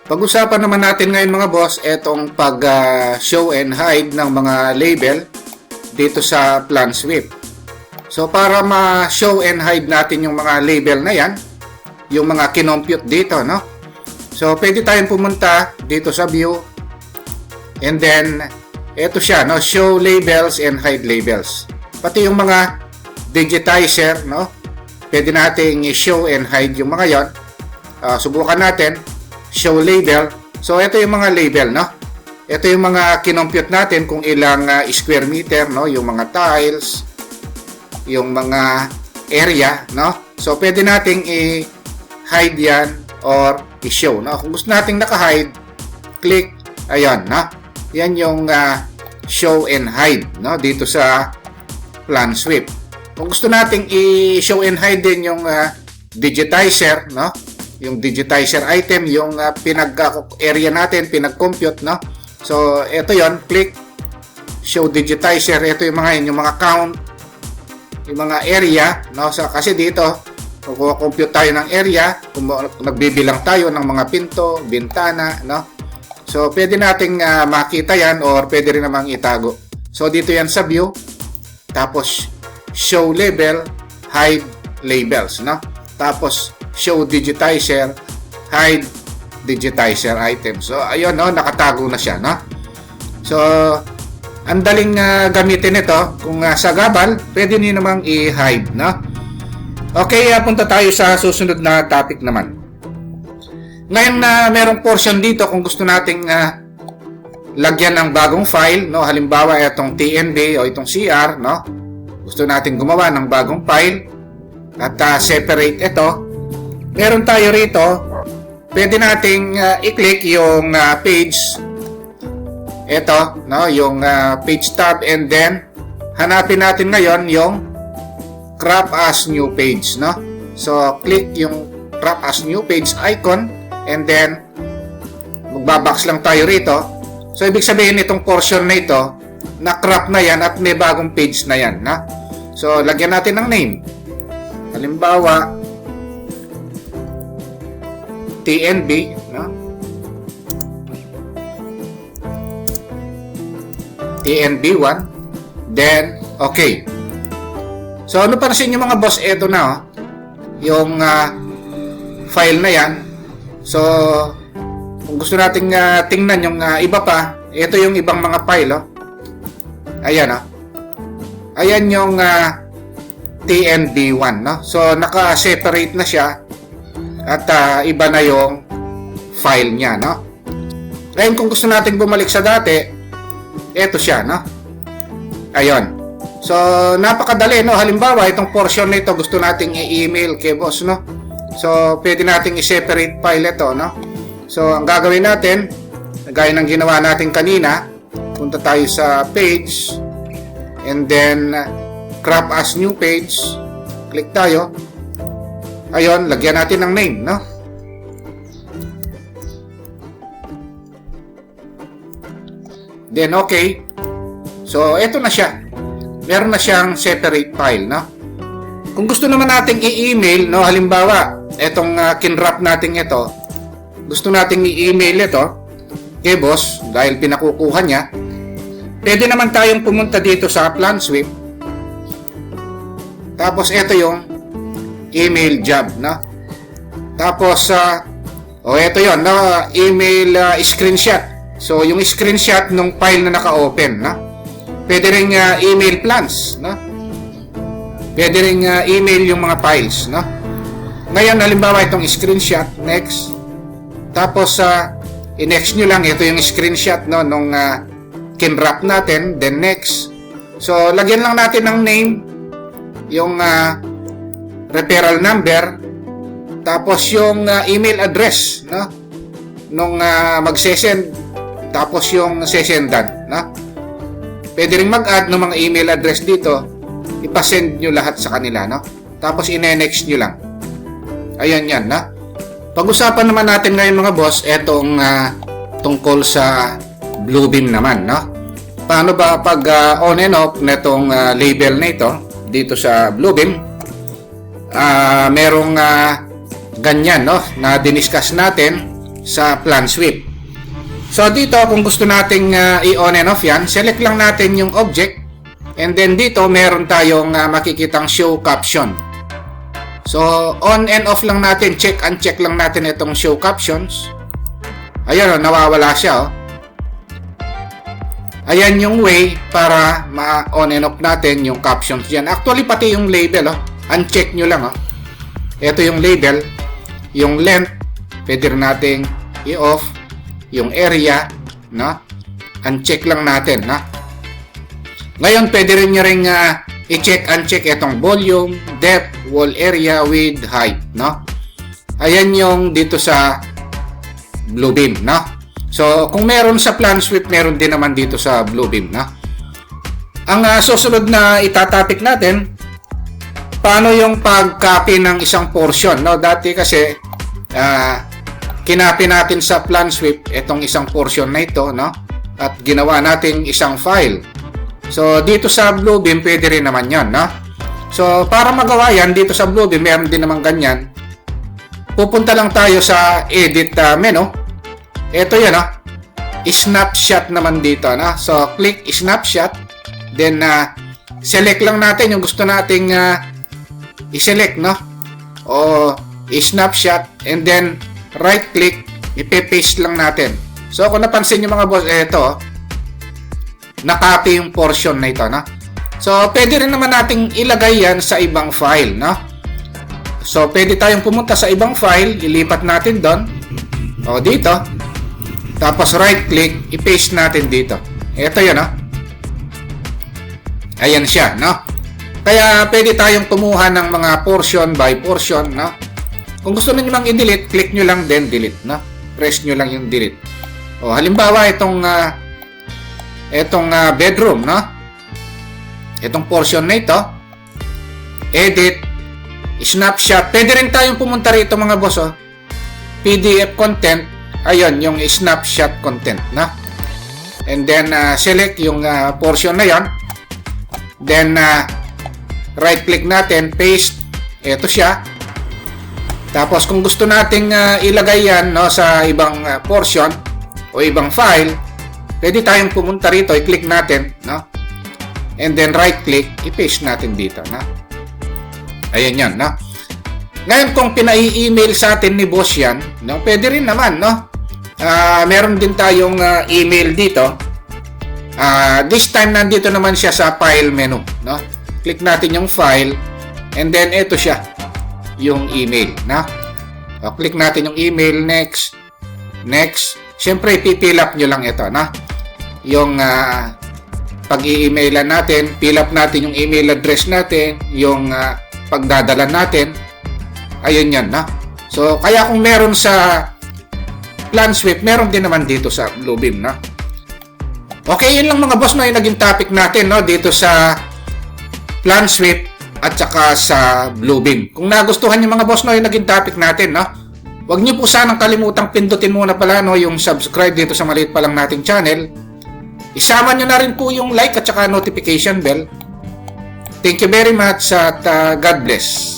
Pag-usapan naman natin ngayon mga boss, etong pag-show and hide ng mga label dito sa plan sweep. So para ma-show and hide natin yung mga label na yan, yung mga kinompute dito, no? So pwede tayong pumunta dito sa view, and then eto siya, no? Show labels and hide labels. Pati yung mga digitizer, no? Pwede nating i-show and hide yung mga yon. Subukan natin. Show label. So ito yung mga label, no? Ito yung mga kinompute natin kung ilang square meter, no? Yung mga tiles, yung mga area, no? So pwede nating i-hide yan or i-show, no? Kung gusto nating naka-hide, click, ayan, no? Yan yung show and hide, no? Dito sa plan sweep. Kung gusto nating i-show and hide din yung digitizer, no? Yung digitizer item, yung area natin, pinag-compute, no? So, ito yon, click, show digitizer. Ito yung mga yun, yung mga count, yung mga area, no? So, kasi dito, kung compute tayo ng area, kung nagbibilang tayo ng mga pinto, bintana, no? So, pwede nating makita yan or pwede rin namang itago. So, dito yan sa view, tapos show label, hide labels, no? Tapos, show digitizer, hide digitizer item. So, ayun, no? Nakatago na siya, no? So, ang daling gamitin ito. Kung sa gabal, pwede niyo namang i-hide, no? Okay, punta tayo sa susunod na topic naman. Ngayon na merong portion dito kung gusto nating lagyan ng bagong file, no? Halimbawa, itong TNB o itong CR, no? Gusto nating gumawa ng bagong file at separate ito. Meron tayo rito, pwede nating i-click yung page, ito, no? Yung page tab, and then hanapin natin ngayon yung crop as new page, no? So, click yung crop as new page icon, and then magbabox lang tayo rito. So, ibig sabihin itong portion na ito, na-crop na yan at may bagong page na yan, na? So, lagyan natin ng name. Halimbawa, TNB, no? TNB1, then okay. So ano para sa inyo mga boss, eto na, oh, yung file na yan. So kung gusto nating tingnan yung iba pa, ito yung ibang mga file, oh. Ayan, oh. Ayan yung TNB1, no? So naka-separate na siya. At iba na yung file niya, no? Ngayon, kung gusto natin bumalik sa dati, eto siya, no? Ayun. So, napakadali, no? Halimbawa, itong portion nito gusto nating i-email kay boss, no? So, pwede nating i-separate file ito, no? So, ang gagawin natin, gaya ng ginawa natin kanina, punta tayo sa page, and then, crop as new page, click tayo. Ayun, lagyan natin ng name, no? Then, okay. So, eto na siya. Meron na siyang separate file, no? Kung gusto naman nating i-email, no? Halimbawa, etong kinwrap natin ito, gusto nating i-email ito kay boss dahil pinakukuha niya, pwede naman tayong pumunta dito sa plan sweep. Tapos, eto yung email job, no? Tapos ito yon, no? Email screenshot. So yung screenshot ng file na naka-open, no? Pwede ring email plans, no? Pwede ring email yung mga files, no? Ngayon halimbawa itong screenshot, next. Tapos i-next nyo lang, ito yung screenshot, no, nung kinwrap natin, then next. So lagyan lang natin ng name, yung referral number, tapos yung email address, no, nung magsesend, tapos yung sesendan, no. Pwede rin mag-add ng mga email address dito, ipasend nyo lahat sa kanila, no. Tapos ine-next nyo lang. Ayan yan, no. Pag-usapan naman natin ngayon mga boss, etong tungkol sa Bluebeam naman, no. Paano ba pag on and off netong label na ito dito sa Bluebeam? Merong ganyan, no, na diniscuss natin sa plan sweep. So dito kung gusto nating i-on and off yan, select lang natin yung object, and then dito meron tayong makikitang show caption. So on and off lang natin, check and check lang natin itong show captions. Ayan, nawawala siya. Ayan yung way para ma-on and off natin yung captions dyan. Actually, pati yung label, uncheck nyo lang. Ito yung label, yung length, pwede rin natin i-off, yung area, no? Uncheck lang natin, no? Ngayon, pwede rin nyo rin i-check, uncheck itong volume, depth, wall area, width, height, no? Ayan yung dito sa Bluebeam, no? So, kung meron sa plan sweep, meron din naman dito sa Bluebeam, no? Ang susunod na itatopic natin, paano yung pag-copy ng isang portion, no? Dati kasi kinopy natin sa plan sweep itong isang portion na ito, no? At ginawa natin isang file. So dito sa Bluebeam pwede rin naman 'yon, no? So para magawa 'yan dito sa Bluebeam, meron din naman ganyan. Pupunta lang tayo sa edit menu. Ito 'yan, no? Snapshot naman dito, no? So click snapshot, then select lang natin yung gusto nating i-select, no? O i-snapshot, and then right click, ipe-paste lang natin. So kung napansin niyo mga boss, ito na-copy yung portion na ito, no? So pwede rin naman nating ilagay yan sa ibang file, no? So pwede tayong pumunta sa ibang file, ilipat natin doon, o dito, tapos right click, i-paste natin dito. Ito yun, no? Ayan siya, no? Kaya pwede tayong kumuha ng mga portion by portion, no? Kung gusto niyo mang i-delete, click nyo lang then delete, no? Press nyo lang yung delete. O halimbawa itong bedroom, no? Itong portion na ito, edit, snapshot. Pwede rin tayong pumunta rito mga boss, PDF content. Ayun, yung snapshot content, no? And then select yung portion na yon. Then right click natin, paste. Ito siya. Tapos kung gusto nating ilagay yan, no, sa ibang portion o ibang file, pwede tayong pumunta rito, i-click natin, no? And then right click, i-paste natin dito, no? Ayan yan, no? Ngayon kung pinai-email sa atin ni boss yan, no, pwede rin naman, no? Meron din tayong email dito. This time nandito naman siya sa file menu, no? Click natin yung file, and then ito siya, yung email, no? Click natin yung email, next, next. Siyempre, i-fill up nyo lang ito, no? Yung pag-i-emailan natin, fill up natin yung email address natin, yung pagdadala natin. Ayun yan, no? So, kaya kung meron sa plan sweep, meron din naman dito sa Bluebeam, no? Okay, yun lang mga boss, no? Yung naging topic natin, no? Dito sa plan sweep at saka sa Bluebeam. Kung nagustuhan yung mga boss, no? Yung naging topic natin, no? Huwag niyo po sanang kalimutang pindutin muna pala, no? Yung subscribe dito sa maliit pa lang nating channel. Isama nyo na rin po yung like at saka notification bell. Thank you very much at God bless.